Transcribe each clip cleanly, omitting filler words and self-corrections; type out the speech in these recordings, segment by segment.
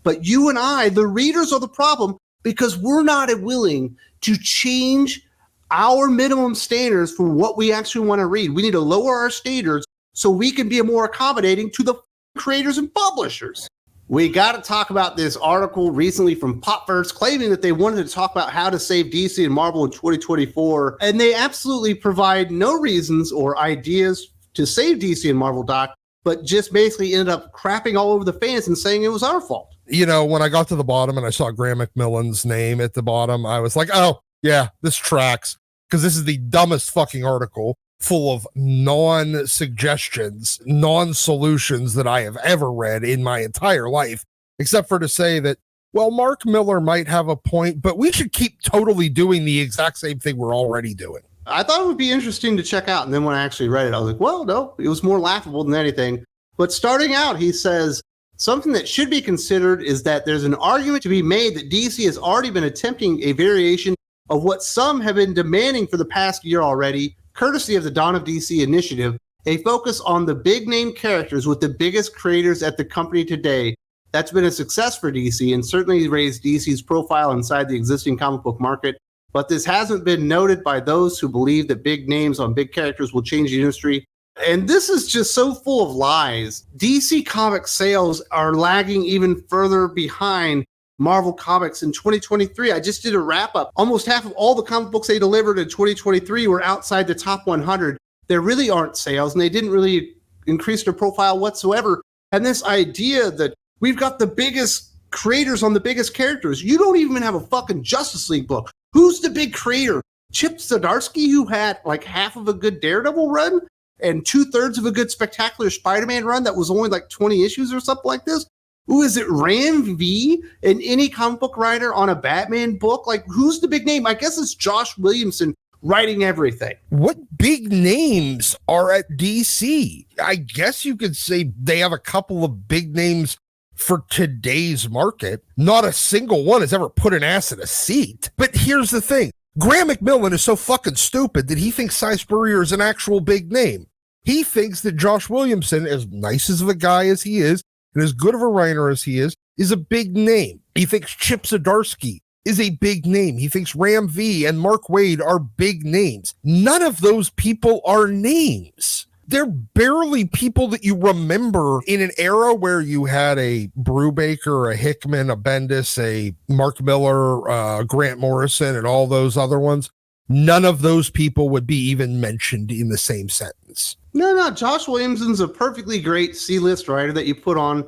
But you and I, the readers, are the problem because we're not willing to change our minimum standards for what we actually want to read. We need to lower our standards so we can be more accommodating to the creators and publishers. We got to talk about this article recently from Popverse claiming that they wanted to talk about how to save DC and Marvel in 2024, and they absolutely provide no reasons or ideas to save DC and Marvel, Doc, but just basically ended up crapping all over the fans and saying it was our fault. You know, when I got to the bottom and I saw Graeme McMillan's name at the bottom, I was like, oh, yeah, this tracks, because this is the dumbest fucking article full of non-suggestions, non-solutions that I have ever read in my entire life, except for to say that, well, Mark Miller might have a point, but we should keep totally doing the exact same thing we're already doing. I thought it would be interesting to check out, and then when I actually read it, I was like, well, no, it was more laughable than anything. But starting out, he says, something that should be considered is that there's an argument to be made that DC has already been attempting a variation of what some have been demanding for the past year already, courtesy of the Dawn of DC initiative, a focus on the big name characters with the biggest creators at the company today. That's been a success for DC and certainly raised DC's profile inside the existing comic book market. But this hasn't been noted by those who believe that big names on big characters will change the industry. And this is just so full of lies. DC comic sales are lagging even further behind Marvel Comics in 2023. I just did a wrap up. Almost half of all the comic books they delivered in 2023 were outside the top 100. There really aren't sales, and they didn't really increase their profile whatsoever. And this idea that we've got the biggest creators on the biggest characters. You don't even have a fucking Justice League book. Who's the big creator? Chip Zdarsky, who had like half of a good Daredevil run and 2/3 of a good Spectacular Spider-Man run that was only like 20 issues or something like this? Who is it? Ram V and any comic book writer on a Batman book? Like, who's the big name? I guess it's Josh Williamson writing everything. What big names are at DC? I guess you could say they have a couple of big names for today's market. Not a single one has ever put an ass in a seat. But here's the thing. Graeme McMillan is so fucking stupid that he thinks Cy Spurrier is an actual big name. He thinks that Josh Williamson, as nice as of a guy as he is, and as good of a writer as he is a big name. He thinks Chip Zdarsky is a big name. He thinks Ram V and Mark Waid are big names. None of those people are names. They're barely people that you remember in an era where you had a Brubaker, a Hickman, a Bendis, a Mark Miller, Grant Morrison, and all those other ones. None of those people would be even mentioned in the same sentence. No. Josh Williamson's a perfectly great C-list writer that you put on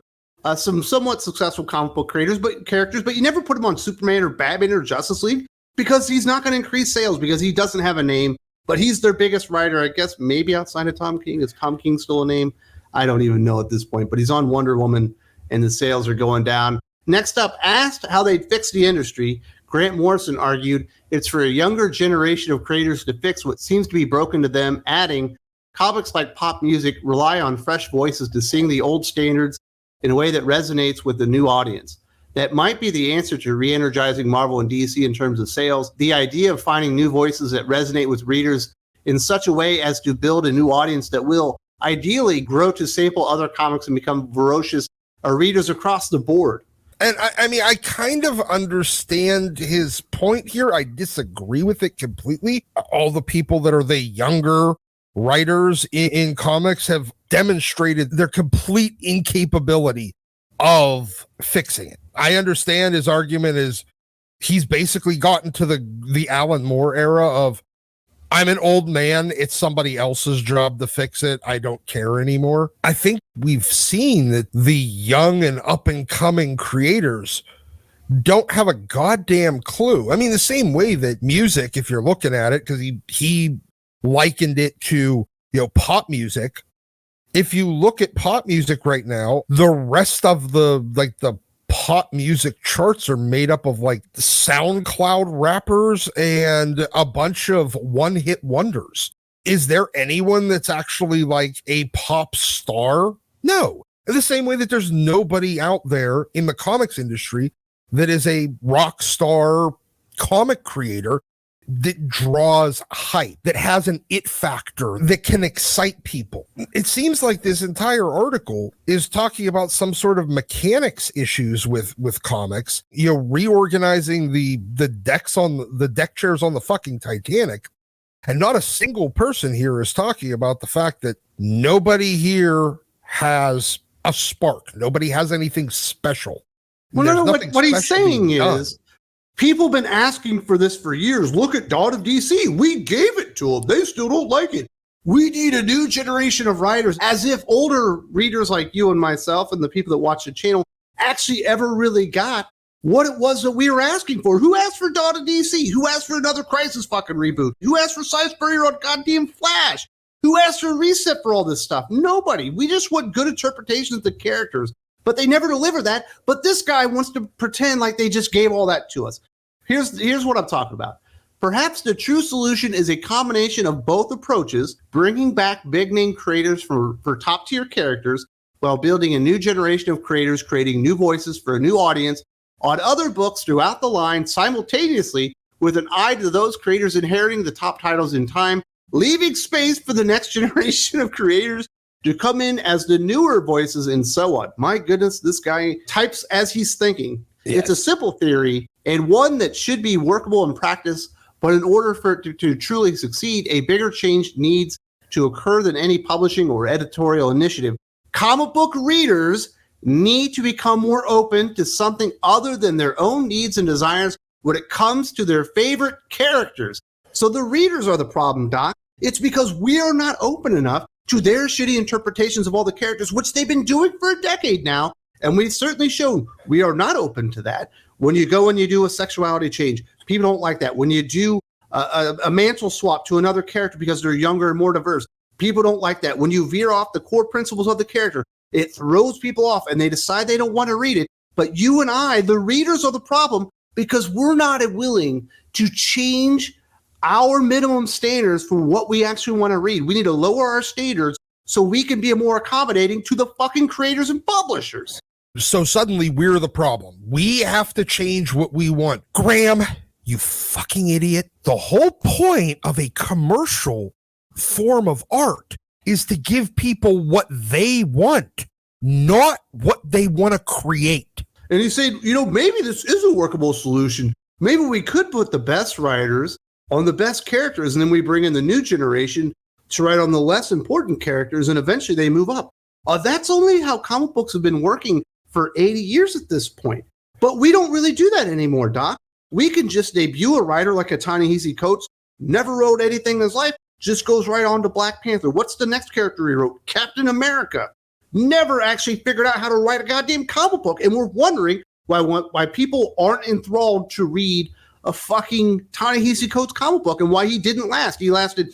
some somewhat successful comic book characters, but you never put him on Superman or Batman or Justice League because he's not going to increase sales because he doesn't have a name. But he's their biggest writer, I guess, maybe outside of Tom King. Is Tom King still a name? I don't even know at this point. But he's on Wonder Woman, and the sales are going down. Next up, asked how they'd fix the industry, Grant Morrison argued it's for a younger generation of creators to fix what seems to be broken to them, adding, comics like pop music rely on fresh voices to sing the old standards in a way that resonates with the new audience. That might be the answer to re-energizing Marvel and DC in terms of sales. The idea of finding new voices that resonate with readers in such a way as to build a new audience that will ideally grow to sample other comics and become voracious readers across the board. And I mean, I kind of understand his point here. I disagree with it completely. All the people that are the younger writers in comics have demonstrated their complete incapability of fixing it. I understand his argument is he's basically gotten to the Alan Moore era of, I'm an old man, it's somebody else's job to fix it, I don't care anymore. I think we've seen that the young and up and coming creators don't have a goddamn clue. I mean, the same way that music, if you're looking at it, because he likened it to, pop music. If you look at pop music right now, the rest of the pop music charts are made up of SoundCloud rappers and a bunch of one-hit wonders. Is there anyone that's actually like a pop star? No. In the same way that there's nobody out there in the comics industry that is a rock star comic creator that draws hype, that has an it factor, that can excite people. It seems like this entire article is talking about some sort of mechanics issues with comics, reorganizing the decks on the deck chairs on the fucking Titanic. And not a single person here is talking about the fact that nobody here has a spark. Nobody has anything special. Well, no, what he's saying is people have been asking for this for years. Look at Dawn of DC. We gave it to them. They still don't like it. We need a new generation of writers, as if older readers like you and myself and the people that watch the channel actually ever really got what it was that we were asking for. Who asked for Dawn of DC? Who asked for another Crisis fucking reboot? Who asked for Cy Spurrier on goddamn Flash? Who asked for a reset for all this stuff? Nobody. We just want good interpretations of the characters, but they never deliver that. But this guy wants to pretend like they just gave all that to us. Here's what I'm talking about. Perhaps the true solution is a combination of both approaches, bringing back big-name creators for top-tier characters while building a new generation of creators, creating new voices for a new audience on other books throughout the line simultaneously, with an eye to those creators inheriting the top titles in time, leaving space for the next generation of creators to come in as the newer voices and so on. My goodness, this guy types as he's thinking. Yes. It's a simple theory and one that should be workable in practice, but in order for it to truly succeed, a bigger change needs to occur than any publishing or editorial initiative. Comic book readers need to become more open to something other than their own needs and desires when it comes to their favorite characters. So the readers are the problem, Doc. It's because we are not open enough to their shitty interpretations of all the characters, which they've been doing for a decade now. And we've certainly shown we are not open to that. When you go and you do a sexuality change, people don't like that. When you do a mantle swap to another character because they're younger and more diverse, people don't like that. When you veer off the core principles of the character, it throws people off and they decide they don't want to read it. But you and I, the readers, are the problem because we're not willing to change our minimum standards for what we actually want to read. We need to lower our standards so we can be more accommodating to the fucking creators and publishers. So suddenly we're the problem. We have to change what we want. Graeme, you fucking idiot. The whole point of a commercial form of art is to give people what they want, not what they want to create. And he said, maybe this is a workable solution. Maybe we could put the best writers on the best characters, and then we bring in the new generation to write on the less important characters, and eventually they move up. That's only how comic books have been working for 80 years at this point. But we don't really do that anymore, Doc. We can just debut a writer like a Ta-Nehisi Coates, never wrote anything in his life, just goes right on to Black Panther. What's the next character he wrote? Captain America. Never actually figured out how to write a goddamn comic book. And we're wondering why people aren't enthralled to read a fucking Ta-Nehisi Coates comic book and why he didn't last. He lasted,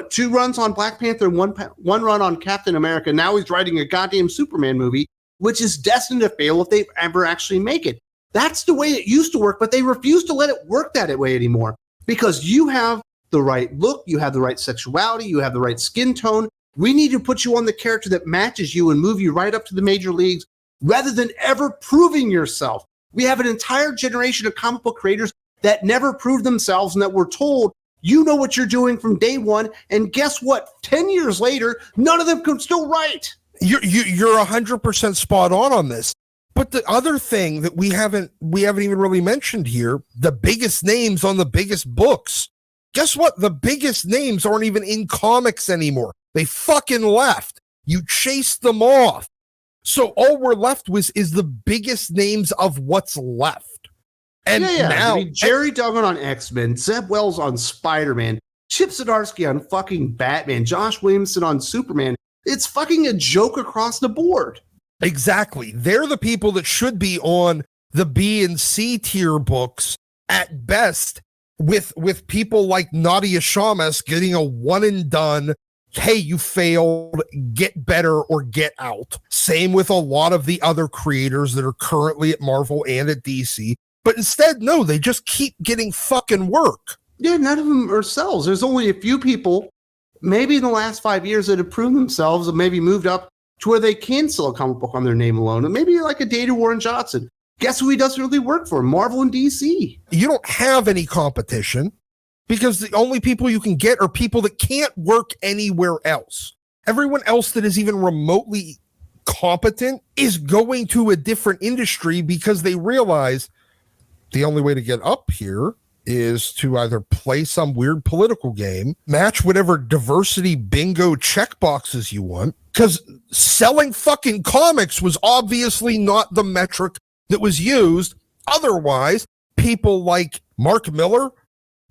2 runs on Black Panther and one run on Captain America. Now he's writing a goddamn Superman movie, which is destined to fail if they ever actually make it. That's the way it used to work, but they refuse to let it work that way anymore because you have the right look, you have the right sexuality, you have the right skin tone. We need to put you on the character that matches you and move you right up to the major leagues rather than ever proving yourself. We have an entire generation of comic book creators that never proved themselves and that were told, you know what you're doing from day one. And guess what? 10 years later, none of them can still write. You're 100% spot on this. But the other thing that we haven't even really mentioned here, the biggest names on the biggest books. Guess what? The biggest names aren't even in comics anymore. They fucking left. You chased them off. So all we're left with is the biggest names of what's left. And now, I mean, Jerry Duggan on X-Men, Zeb Wells on Spider-Man, Chip Zdarsky on fucking Batman, Josh Williamson on Superman. It's fucking a joke across the board. Exactly. They're the people that should be on the B and C tier books at best, with people like Nadia Shamas getting a one and done. Hey, you failed, get better or get out. Same with a lot of the other creators that are currently at Marvel and at DC. But instead, no, they just keep getting fucking work. Yeah, none of them are sells. There's only a few people, maybe in the last 5 years, that have proven themselves and maybe moved up to where they can sell a comic book on their name alone. And maybe like a Data Warren Johnson. Guess who he doesn't really work for? Marvel and DC. You don't have any competition. because the only people you can get are people that can't work anywhere else. Everyone else that is even remotely competent is going to a different industry because they realize the only way to get up here is to either play some weird political game, match whatever diversity bingo checkboxes you want, because selling fucking comics was obviously not the metric that was used. Otherwise, people like Mark Miller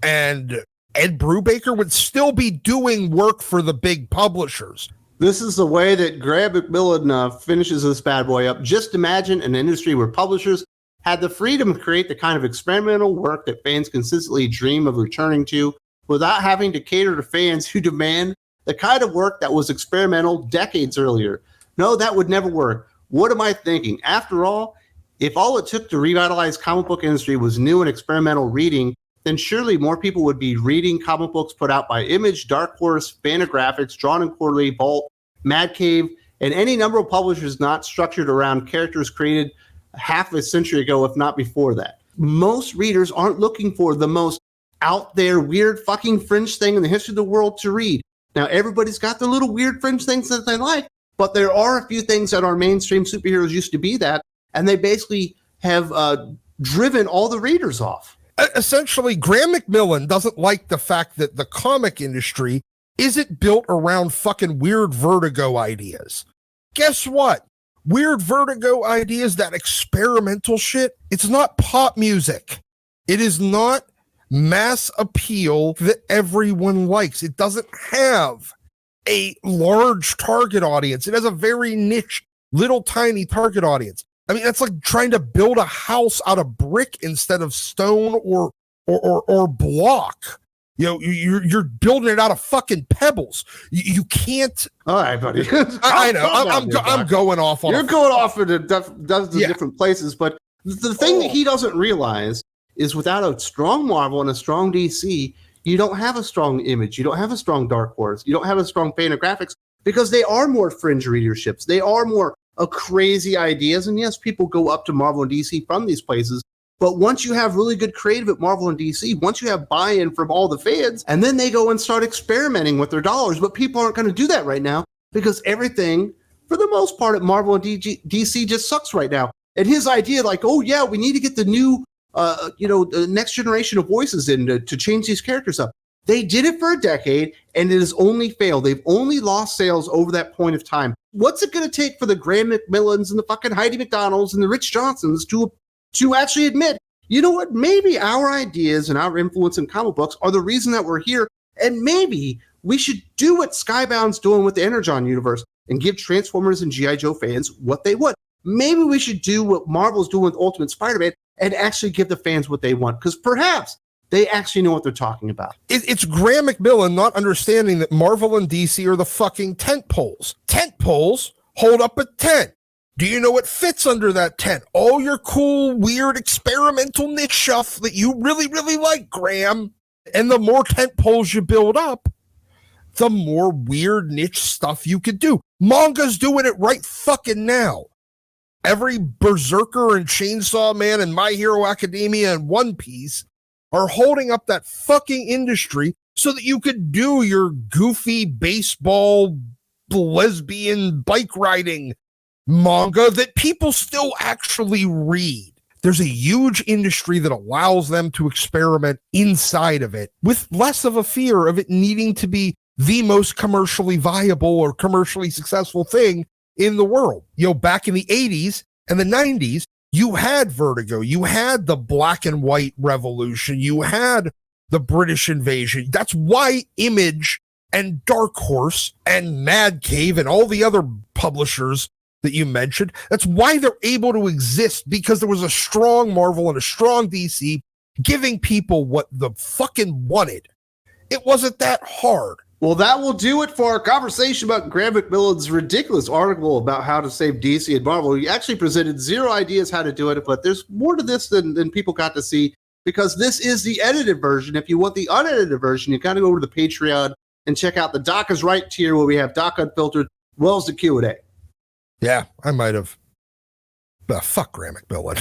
and Ed Brubaker would still be doing work for the big publishers. This is the way that Graeme McMillan finishes this bad boy up. Just imagine an industry where publishers had the freedom to create the kind of experimental work that fans consistently dream of returning to without having to cater to fans who demand the kind of work that was experimental decades earlier. No, that would never work. What am I thinking? After all, if all it took to revitalize comic book industry was new and experimental reading, then surely more people would be reading comic books put out by Image, Dark Horse, Fantagraphics, Drawn and Quarterly, Bolt, Mad Cave, and any number of publishers not structured around characters created half a century ago, if not before that. Most readers aren't looking for the most out there weird fucking fringe thing in the history of the world to read. Now, everybody's got their little weird fringe things that they like, but there are a few things that our mainstream superheroes used to be that, and they basically have driven all the readers off. Essentially, Graeme McMillan doesn't like the fact that the comic industry isn't built around fucking weird Vertigo ideas. Guess what? Weird Vertigo ideas, that experimental shit, it's not pop music. It is not mass appeal that everyone likes. It doesn't have a large target audience. It has a very niche, little tiny target audience. I mean, that's like trying to build a house out of brick instead of stone or block. You know, you're building it out of fucking pebbles. You can't. All right, buddy. I know. I'm going off on. You're going off into dozens of different places, but the thing that he doesn't realize is without a strong Marvel and a strong DC, you don't have a strong Image. You don't have a strong Dark Horse. You don't have a strong Fantagraphics because they are more fringe readerships. They are more crazy ideas. And yes, people go up to Marvel and DC from these places. But once you have really good creative at Marvel and DC, once you have buy-in from all the fans, and then they go and start experimenting with their dollars. But people aren't going to do that right now because everything, for the most part, at Marvel and DC just sucks right now. And his idea, like, oh yeah, we need to get the new, the next generation of voices in to change these characters up. They did it for a decade, and it has only failed. They've only lost sales over that point of time. What's it going to take for the Graeme McMillans and the fucking Heidi McDonalds and the Rich Johnsons to actually admit, you know what, maybe our ideas and our influence in comic books are the reason that we're here, and maybe we should do what Skybound's doing with the Energon universe and give Transformers and G.I. Joe fans what they want. Maybe we should do what Marvel's doing with Ultimate Spider-Man and actually give the fans what they want, because perhaps they actually know what they're talking about. It's Graeme McMillan not understanding that Marvel and DC are the fucking tent poles. Tent poles hold up a tent. Do you know what fits under that tent? All your cool, weird, experimental niche stuff that you really, really like, Graham. And the more tent poles you build up, the more weird niche stuff you could do. Manga's doing it right fucking now. Every Berserker and Chainsaw Man and My Hero Academia and One Piece are holding up that fucking industry so that you could do your goofy baseball, lesbian, bike riding manga that people still actually read. There's a huge industry that allows them to experiment inside of it with less of a fear of it needing to be the most commercially viable or commercially successful thing in the world. You know, back in the 80s and the 90s, you had Vertigo, you had the black and white revolution, you had the British invasion. That's why Image and Dark Horse and Mad Cave and all the other publishers that you mentioned, that's why they're able to exist, because there was a strong Marvel and a strong DC giving people what the fucking wanted. It wasn't that hard. Well, that will do it for our conversation about Graeme McMillan's ridiculous article about how to save DC and Marvel. He actually presented zero ideas how to do it, but there's more to this than people got to see, because this is the edited version. If you want the unedited version, you got to go over to the Patreon and check out the Dok is Right tier, where we have Dok Unfiltered, as well as the Q&A. Yeah, I might have. Fuck Graeme McMillan.